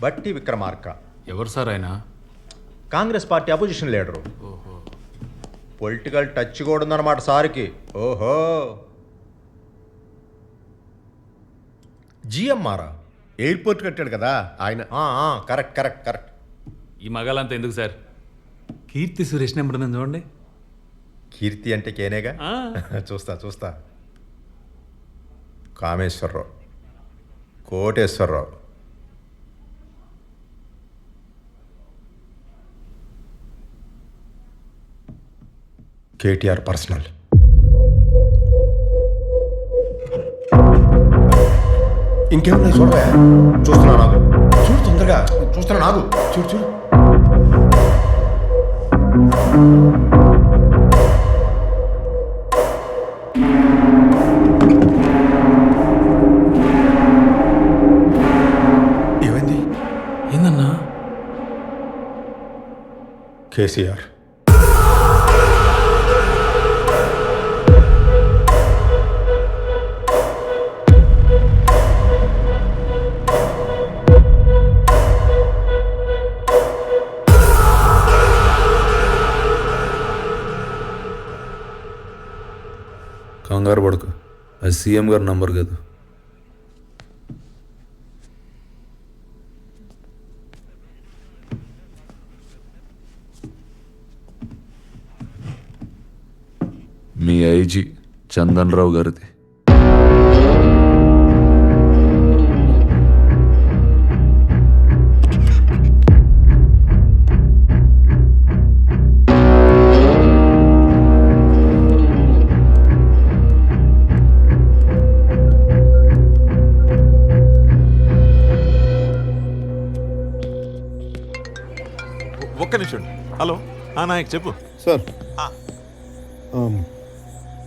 బట్టి విక్రమార్క. ఎవరు సార్ ఆయన? Congress party opposition leader. ఓహో. పొలిటికల్ టచ్ కూడా ఉందన్నమాట సార్కి. ఓహో. జిఎంఆరా? ఎయిర్పోర్ట్ కట్టాడు కదా ఆయన. Correct correct correct. ఈ మగాలంతా ఎందుకు సార్? కీర్తి సురేష్ నెంబర్ ఉందని చూడండి. కీర్తి అంటే కేనేగా. చూస్తా చూస్తా. కామేశ్వరరావు, కోటేశ్వరరావు, కేటీఆర్ పర్సనల్. ఇంకేమున్నాయి చూడవా? చూస్తున్నా నాగు. చూడు తొందరగా. చూస్తున్నా నాగు. చూడు చూడు. ఏమైంది? ఏందన్నా? కేసీఆర్. కంగారు పడకు, అది సీఎం గారి నంబర్ కాదు. మీ ఐజీ చందన్ రావు గారిది. ఒక్క నిమిషం. హలో నాయక్ చెప్పు సార్.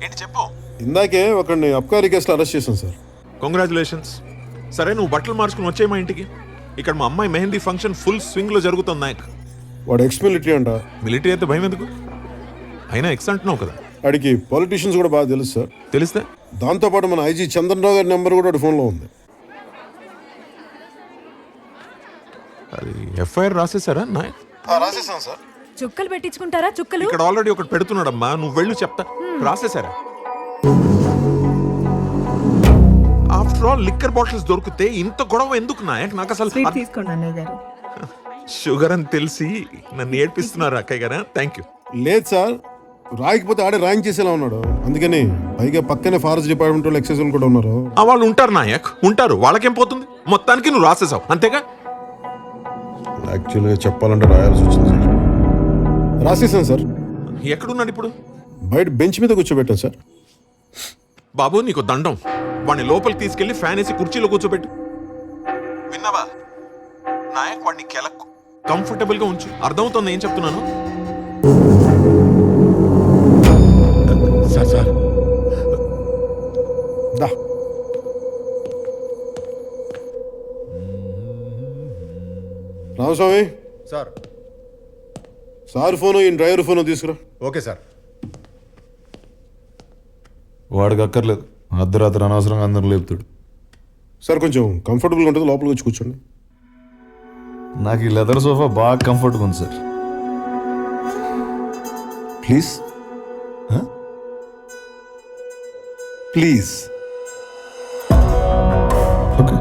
ఏంటి చెప్పు. ఇందాకే ఒకరిని అబ్కారీ కేసులో అరెస్ట్ చేశాం సార్. కంగ్రాచులేషన్స్. సరే నువ్వు బట్టలు మార్చుకుని వచ్చే మా ఇంటికి. ఇక్కడ మా అమ్మాయి మెహందీ ఫంక్షన్ ఫుల్ స్వింగ్ లో జరుగుతుంది నాయక్. వాడు ఎక్స్ మిలిటరీ అంట. మిలిటరీ అయితే భయం ఎందుకు? అయినా ఎక్స్ అంటున్నావు కదా. వాడికి పొలిటీషియన్స్ కూడా బాగా తెలుసు సార్. తెలిస్తే? దాంతోపాటు మన ఐజీ చంద్రరావు గారి నెంబర్ కూడా వాడి ఫోన్లో ఉంది. అది ఎఫ్ఐఆర్ రాసేసారా నాయక్? రాసేసాం సార్. చుక్కలు పెట్టించుకుంటారా? చుక్కలు ఇక్కడ ఆల్రెడీ ఒకటి పెడుతున్నాడమ్మా, నువ్వు వెళ్ళు చెప్తా. రాసేసారా? ఆఫ్టర్ ఆల్ లిక్కర్ బాటిల్స్ దొరికితే ఇంత గొడవ ఎందుకు నాయక్? నాకు అసలు తీసుకోండి అన్నయ్య గారు. షుగర్ అని తెలిసి నన్ను ఏడ్పిస్తున్నారు అక్కయ్య గారా. Thank you. లేదు సార్, రాయకపోతే ఆడే రాయింగ్ చేసేలా ఉన్నాడు. అందుకని పైగా పక్కనే ఫారెస్ట్ డిపార్ట్మెంట్ వాళ్ళు ఎక్సైజ్ వాళ్ళు కూడా ఉన్నారు. వాళ్ళు ఉంటారు నాయక్, ఉంటారు. వాళ్ళకేం పోతుంది? మొత్తానికి నువ్వు రాసేసావు అంతేగా? యాక్చువల్గా చెప్పాలంటే రాయాల్సి వచ్చింది సార్. రాసేసాను సార్. ఎక్కడున్నాడు ఇప్పుడు? బయట బెంచ్ మీద కూర్చోబెట్టాను సార్. బాబు నీకు దండం. వాడిని లోపలికి తీసుకెళ్లి ఫ్యాన్ వేసి కుర్చీలో కూర్చోబెట్టు. విన్నావా నాయక్? వాడిని కెలకు కంఫర్టబుల్ గా ఉంచు. అర్థమవుతుంది ఏం చెప్తున్నాను? సార్ సార్ దా. రామస్వామి సార్. సార్ ఫోను ఈ డ్రైవర్ ఫోను తీసుకురా. Okay sir. వాడికి అక్కర్లేదు, అర్ధరాత్రి అనవసరంగా అందరూ లేపుతాడు. సార్ కొంచెం కంఫర్టబుల్గా ఉంటుంది, లోపలికి వచ్చి కూర్చోండి. నాకు ఈ లెదర్ సోఫా బాగా కంఫర్ట్గా ఉంది సార్. Please please. ఓకే.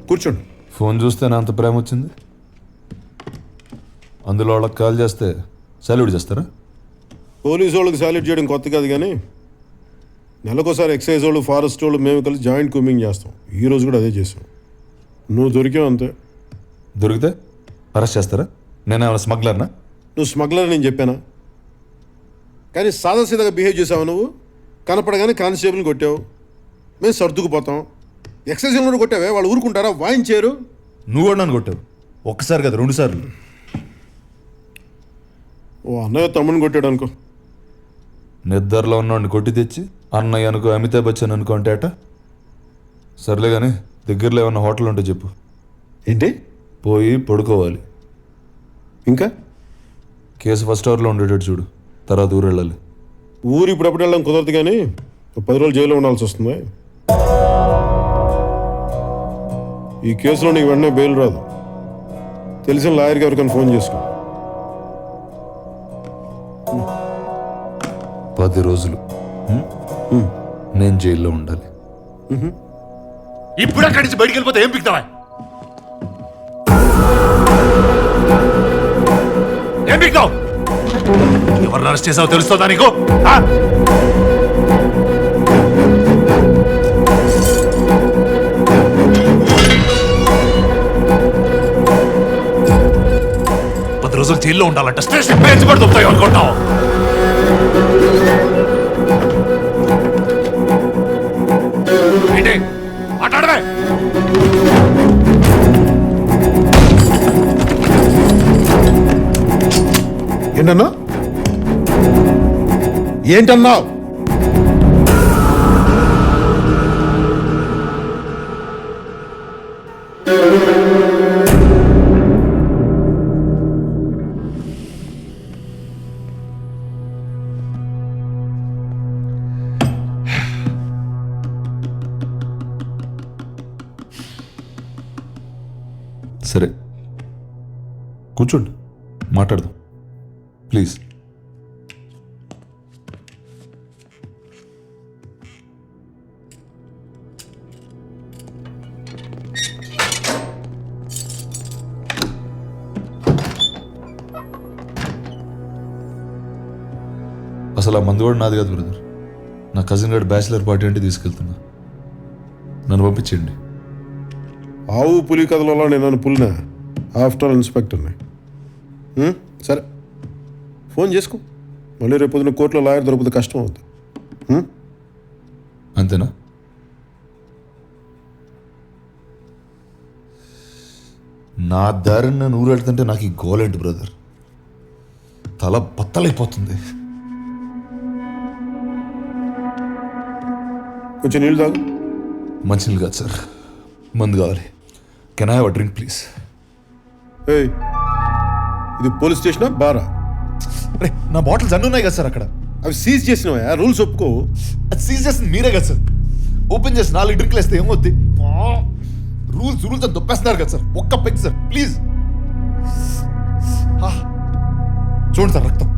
కూర్చోండి. ఫోన్ చూస్తే నా అంత ప్రేమ వచ్చింది. అందులో వాళ్ళకి కాల్ చేస్తే సాల్యూట్ చేస్తారా? పోలీసు వాళ్ళకి సాల్యూట్ చేయడం కొత్త కాదు, కానీ నెలకోసారి ఎక్సైజ్ వాళ్ళు, ఫారెస్ట్ వాళ్ళు మేము కలిసి జాయింట్ కూమింగ్ చేస్తాం. ఈ రోజు కూడా అదే చేసాం. నువ్వు దొరికావు అంతే. దొరికితే అరెస్ట్ చేస్తారా? నేను ఏమైనా స్మగ్లర్నా? నువ్వు స్మగ్లర్ నేను చెప్పానా? కానీ సాదాసీదాగా బిహేవ్ చేసావు నువ్వు. కనపడగానే కానిస్టేబుల్ని కొట్టావు, మేము సర్దుకుపోతాం. ఎక్సైజ్ కూడా కొట్టావే, వాళ్ళు ఊరుకుంటారా? వాయించారు. నువ్వు కూడా నన్ను కొట్టావు. ఒక్కసారి కదా, 2 సార్లు. ఓ అన్నయ్య తమ్ముని కొట్టాడు అనుకో. నిద్రలో ఉన్నవాడిని కొట్టి తెచ్చి అన్నయ్య అనుకో, అమితాబ్ బచ్చన్ అనుకో అంటే అట. సర్లే కానీ దగ్గరలో ఏమన్నా హోటల్ ఉంటే చెప్పు. ఏంటి పోయి పడుకోవాలి. ఇంకా కేసు ఫస్ట్ అవర్లో ఉండేటట్టు చూడు, తర్వాత ఊరు వెళ్ళాలి. ఊరు ఇప్పుడప్పుడు వెళ్ళడం కుదరదు కానీ 10 రోజులు జైల్లో ఉండాల్సి వస్తుంది. ఈ కేసులో నీకు వెంటనే బెయిల్ రాదు. తెలిసిన లాయర్కి ఎవరికైనా ఫోన్ చేసుకో. 10 రోజులు నేను జైల్లో ఉండాలి. ఇప్పుడు అక్కడి నుంచి బయటికి వెళ్ళిపోతే ఏం పిక్తావా? ఏం పిక్తావు? ఎవరిని అరెస్ట్ చేసావో తెలుస్తుందా నీకు? ఆ? పది రోజులు జైల్లో ఉండాలంట. స్టేషన్ పేర్చి కూడా దొరుకుతాయి అనుకుంటావు? ఏంటి మాట్లాడవే? ఏంటన్నా? ఏంటన్నావు? సరే కూర్చోండి, మాట్లాడదాం ప్లీజ్. అసలు ఆ మందు కూడా నాది కాదు బ్రదర్. నా కజిన్ గారి బ్యాచిలర్ పార్టీ అంటే తీసుకెళ్తున్నా. నన్ను పంపించేయండి. ఆవు పులి కథలలో నేను నన్ను పులినా? After all ఇన్స్పెక్టర్ని. సరే ఫోన్ చేసుకో. మళ్ళీ రేపు పొద్దున కోర్టులో లాయర్ దొరికితే కష్టం అవుతుంది. అంతేనా? నా దారిని నేను ఊరెళ్తుంటే నాకు ఈ గోలేంటి బ్రదర్, తల బత్తలైపోతుంది. కొంచెం నీళ్ళు తాగు. మంచినీళ్ళు కాదు సార్, మందు కావాలి. Can I have a drink please? ఏయ్, ఇది పోలీస్ స్టేషనా బారా? అరే నా బాటిల్స్ అన్నీ ఉన్నాయి కదా సార్ అక్కడ. అవి సీజ్ చేసినవా? రూల్స్ ఒప్పుకో. అది సీజ్ చేసింది మీరే కదా సార్. ఓపెన్ చేసి 4 డ్రింక్లు వేస్తే ఏమవుద్ది? రూల్స్ రూల్స్ అని దొప్పేస్తున్నారు కదా సార్. ఒక్క పెగ్ సార్ ప్లీజ్. చూడండి సార్ రక్తం.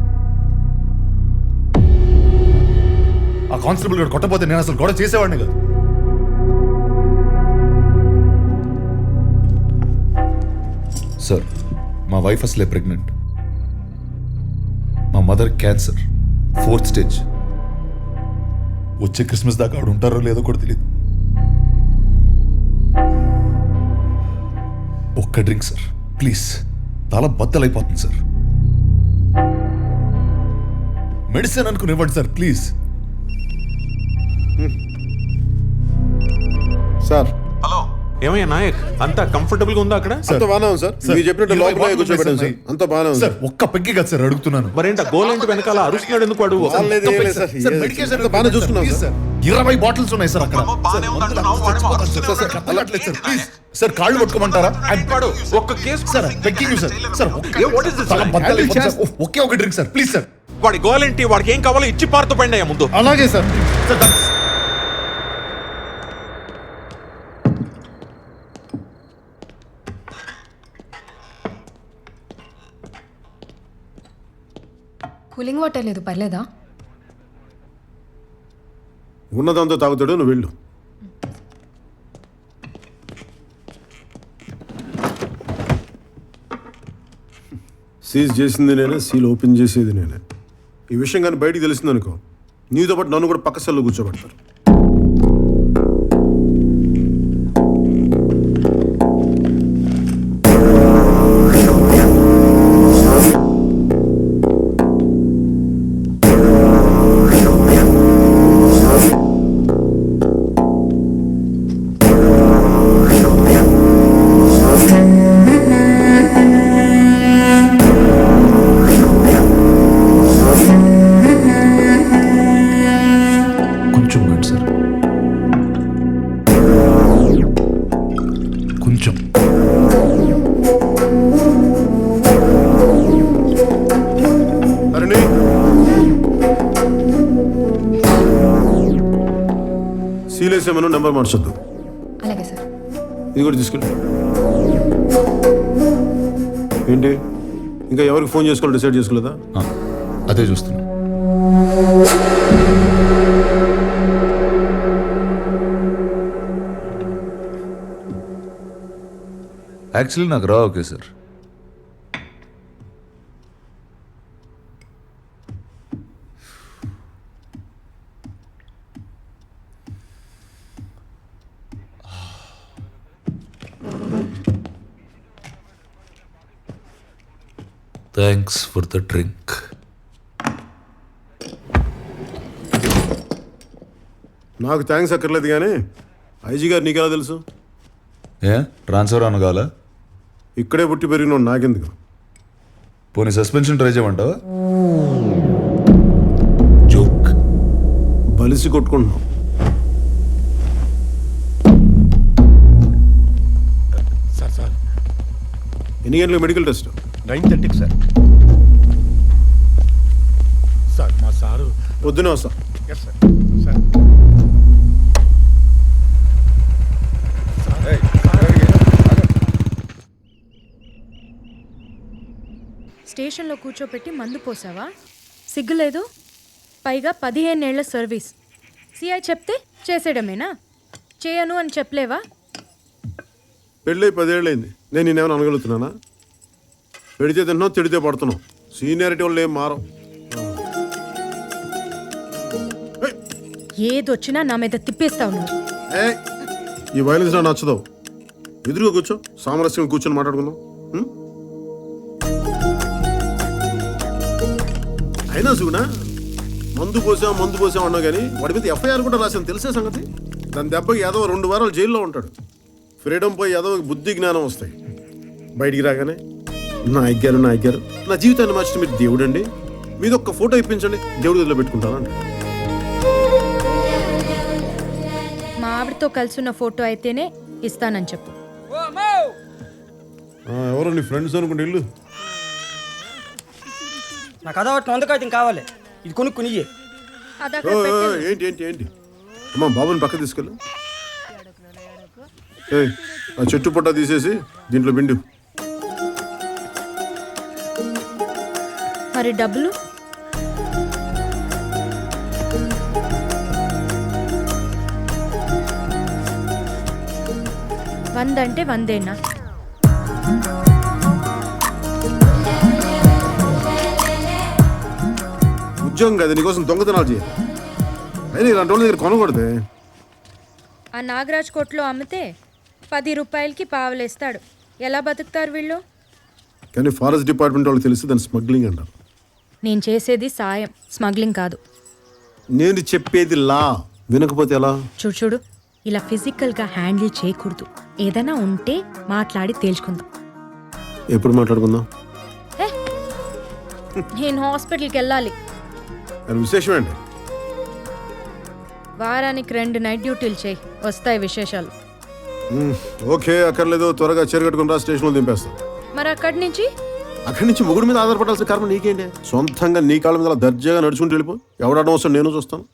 ఆ కానిస్టేబుల్ గారు కొట్టపోతే నేను అసలు గొడవ చేసేవాడిని కదా. సార్ మా వైఫ్ అసలే ప్రెగ్నెంట్. మా మదర్ క్యాన్సర్ 4th స్టేజ్. వచ్చే క్రిస్మస్ దాకా ఆవిడ ఉంటారో లేదో కూడా తెలియదు. ఒక్క డ్రింక్ సార్ ప్లీజ్. తల బద్దలైపోతుంది సార్. మెడిసిన్ అనుకుని ఇవ్వండి సార్ ప్లీజ్. సార్ హలో, ఏమయ్యా నాయక్, అంతా కంఫర్టబుల్ గా ఉందా అక్కడ? అంత బాగానే ఉంది సార్. మీరు చెప్పినట్టు లోపల కూర్చోబెట్టాను సార్. అంత బాగానే ఉంది సార్. ఒక్క పెగ్గి కదా సార్ అడుగుతున్నాను. మరేంట గోలేంటి వెనకాల అరుస్తున్నాడు ఎందుకు వాడు? లేదు, ఏం లేదు సార్. సార్, మెడికేషన్ అంత బాగానే చూసుకున్నాం ప్లీజ్ సార్. సార్. 20 బాటిల్స్ ఉన్నాయి సార్ అక్కడ. అమ్మో, బాగానే ఉంది అంటున్నావు, వాడేమో అరుస్తున్నాడు. సార్, అర్థం కావట్లేదు సార్ ప్లీజ్. సార్ కాళ్ళు పట్టుకోమంటారా? వాడు ఒక్క case sir begging sir. Sir What is this, తల sir? బద్దలైపోతుంది సార్. ఒకే ఒక డ్రింక్ సార్ ప్లీజ్ సార్. వాడి గోలేంటి, వాడికి ఏం కావాలో ఇచ్చి పారుతూ పండి అయ్యా ముందు. అలాగే sir. Sir thanks. Cooling water లేదు, పర్లేదా? ఉన్నదంతా తాగుతాడు, నువ్వు వెళ్ళు. సీజ్ చేసింది నేనే, సీల్ ఓపెన్ చేసేది నేనే. ఈ విషయం కానీ బయటికి తెలిసిందనుకో, నీతో పాటు నన్ను కూడా పక్క సెల్లో కూర్చోబెడతారు. కొంచెం వెయిట్ సార్. చేసేమను నెంబర్ మార్చొద్దు. అలాగే సార్. ఇది కూడా తీసుకెళ్ళి. ఏంటి ఇంకా ఎవరికి ఫోన్ చేసుకోవాలి డిసైడ్ చేసుకోలేదా? అదే చూస్తున్నా. యాక్చువల్లీ నాకు రా okay sir. Thanks for the drink. నాకు థ్యాంక్స్ అక్కర్లేదు కానీ ఐజీ గారు నీకెలా తెలుసు? ఏ ట్రాన్స్ఫర్ అనగాల? ఇక్కడే పుట్టి పెరిగినోడు నాకెందుకు? పోనీ సస్పెన్షన్ ట్రై చేయమంటావా? జోక్. బలిసి కొట్టుకుంటున్నాం. సార్ ఎన్ని గంటలకు మెడికల్ టెస్ట్? 9:30 సార్. సార్ మా సారు పొద్దునే వస్తా. Yes sir. సార్ స్టేషన్లో కూర్చోపెట్టి మందు పోసావా? సిగ్గులేదు? పైగా 15 ఏళ్ల సర్వీస్. సిఐ చెప్తే చేసేయడమేనా? చేయను అని చెప్పలేవా? పెళ్ళి 10 ఏళ్ళైంది. నేను నేనేమైనా అనగలుగుతున్నానా? పెడితే తింటున్నావు, తిడితే పడుతున్నావు. సీనియారిటీ వాళ్ళు ఏం మారం. ఏదొచ్చినా నా మీద తిప్పేస్తావు నువ్వు. ఈ వైలెన్స్ నాకు నచ్చదు. ఎదురుగా కూర్చో, సామరస్యంగా కూర్చొని మాట్లాడుకుందాం. ఉం? అయినా సుగునా మందు పోసాం అన్నావు కానీ వాడి మీద ఎఫ్ఐఆర్ కూడా రాశాను, తెలిసే సంగతి. దాని దెబ్బకి ఏదో 2 వారాలు జైల్లో ఉంటాడు. ఫ్రీడమ్ పోయి ఏదో బుద్ధి జ్ఞానం వస్తాయి. బయటికి రాగానే నా అయ్యారు నా జీవితాన్ని మార్చిన మీరు దేవుడు అండి, మీది ఒక్క ఫోటో ఇప్పించండి, దేవుడి గదిలో పెట్టుకుంటానండి. మా ఆవిడతో కలిసి ఉన్న ఫోటో అయితేనే ఇస్తానని చెప్పు. ఎవరో నీ ఫ్రెండ్స్ అనుకుంటే ఇల్లు. నాకు అదొకటి వందకాయతం కావాలి, ఇది కొనుక్కుని అదక్కడ ఓ, పెట్టు. ఏంటి అమ్మా బాబుని పక్క తీసుకెళ్ళు. ఏయ్, ఆ చెట్టు పొట్ట తీసేసి దీంట్లో పిండు. మరి డబ్బులు? వందంటే 100ఏనా? ఉద్యోగం కదా, నీకోసం దొంగతనాలు చేయాలి. అయినా ఇలాంటి వాళ్ళ దగ్గర కొనకూడదే. ఆ నాగరాజ్ కోట్లో అమ్మితే 10 రూపాయలకి పావలేస్తాడు. ఎలా బతుకుతారు వీళ్ళు? కానీ ఫారెస్ట్ డిపార్ట్మెంట్ వాళ్ళకి తెలిసి దాన్ని స్మగ్లింగ్ అంటారు. నేను చేసేది సాయం, స్మగ్లింగ్ కాదు. నేను చెప్పేది లా, వినకపోతే ఎలా? చూడు, ఇలా ఫిజికల్గా హ్యాండిల్ చేయకూడదు. ఏదైనా ఉంటే మాట్లాడి తేల్చుకుందాం. ఎప్పుడు మాట్లాడుకుందాం? నేను హాస్పిటల్కి వెళ్ళాలి. అది విశేషం ఏంటి? వారానికి 2 నైట్ డ్యూటీలు చేయి, వస్తాయి విశేషాలు. ఓకే, అక్కర్లేదు, త్వరగా చెరగట్టుకుని రా, స్టేషన్లో దింపేస్తాం. మరి అక్కడి నుంచి మొగుడు మీద ఆధారపడాల్సిన కర్మ నీకేంటి? సొంతంగా నీ కాళ్ళ మీద అలా దర్జాగా నడుచుకుంటూ వెళ్ళిపో. ఎవడడం వస్తాను నేను చూస్తాను.